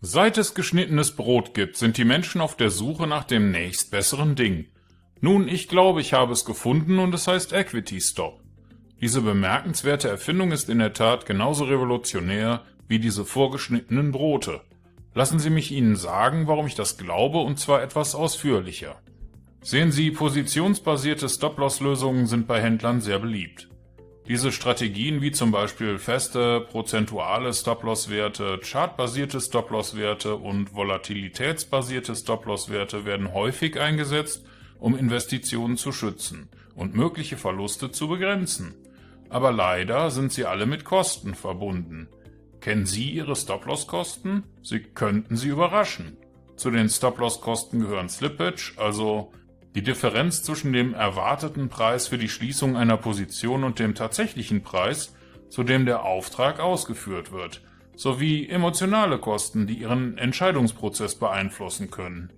Seit es geschnittenes Brot gibt, sind die Menschen auf der Suche nach dem nächstbesseren Ding. Nun, ich glaube, ich habe es gefunden und es heißt Equity Stop. Diese bemerkenswerte Erfindung ist in der Tat genauso revolutionär wie diese vorgeschnittenen Brote. Lassen Sie mich Ihnen sagen, warum ich das glaube, und zwar etwas ausführlicher. Sehen Sie, positionsbasierte Stop-Loss-Lösungen sind bei Händlern sehr beliebt. Diese Strategien wie zum Beispiel feste, prozentuale Stop-Loss-Werte, chartbasierte Stop-Loss-Werte und volatilitätsbasierte Stop-Loss-Werte werden häufig eingesetzt, um Investitionen zu schützen und mögliche Verluste zu begrenzen. Aber leider sind sie alle mit Kosten verbunden. Kennen Sie Ihre Stop-Loss-Kosten? Sie könnten Sie überraschen. Zu den Stop-Loss-Kosten gehören Slippage, also die Differenz zwischen dem erwarteten Preis für die Schließung einer Position und dem tatsächlichen Preis, zu dem der Auftrag ausgeführt wird, sowie emotionale Kosten, die Ihren Entscheidungsprozess beeinflussen können.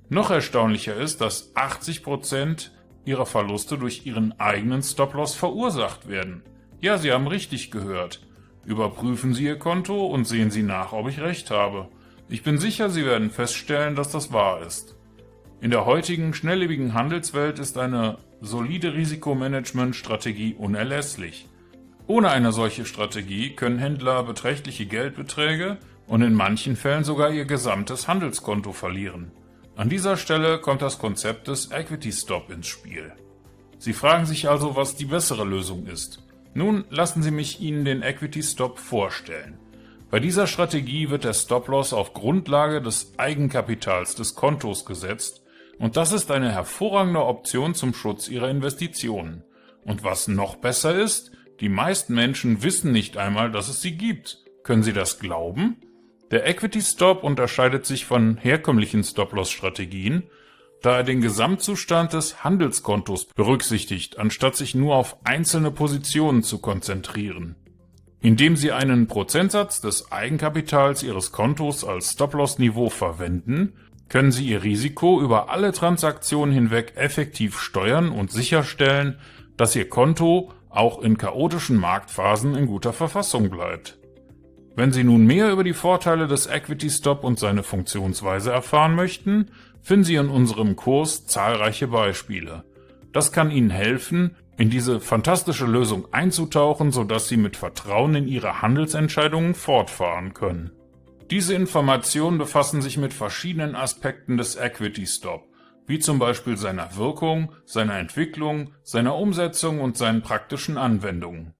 Noch erstaunlicher ist, dass 80% Ihrer Verluste durch Ihren eigenen Stop-Loss verursacht werden. Ja, Sie haben richtig gehört. Überprüfen Sie Ihr Konto und sehen Sie nach, ob ich recht habe. Ich bin sicher, Sie werden feststellen, dass das wahr ist. In der heutigen, schnelllebigen Handelswelt ist eine solide Risikomanagementstrategie unerlässlich. Ohne eine solche Strategie können Händler beträchtliche Geldbeträge und in manchen Fällen sogar ihr gesamtes Handelskonto verlieren. An dieser Stelle kommt das Konzept des Equity Stop ins Spiel. Sie fragen sich also, was die bessere Lösung ist. Nun lassen Sie mich Ihnen den Equity Stop vorstellen. Bei dieser Strategie wird der Stop-Loss auf Grundlage des Eigenkapitals des Kontos gesetzt, und das ist eine hervorragende Option zum Schutz ihrer Investitionen. Und was noch besser ist, die meisten Menschen wissen nicht einmal, dass es sie gibt. Können Sie das glauben? Der Equity Stop unterscheidet sich von herkömmlichen Stop-Loss-Strategien, da er den Gesamtzustand des Handelskontos berücksichtigt, anstatt sich nur auf einzelne Positionen zu konzentrieren. Indem Sie einen Prozentsatz des Eigenkapitals Ihres Kontos als Stop-Loss-Niveau verwenden, können Sie Ihr Risiko über alle Transaktionen hinweg effektiv steuern und sicherstellen, dass Ihr Konto auch in chaotischen Marktphasen in guter Verfassung bleibt. Wenn Sie nun mehr über die Vorteile des Equity Stop und seine Funktionsweise erfahren möchten, finden Sie in unserem Kurs zahlreiche Beispiele. Das kann Ihnen helfen, in diese fantastische Lösung einzutauchen, sodass Sie mit Vertrauen in Ihre Handelsentscheidungen fortfahren können. Diese Informationen befassen sich mit verschiedenen Aspekten des Equity Stop, wie zum Beispiel seiner Wirkung, seiner Entwicklung, seiner Umsetzung und seinen praktischen Anwendungen.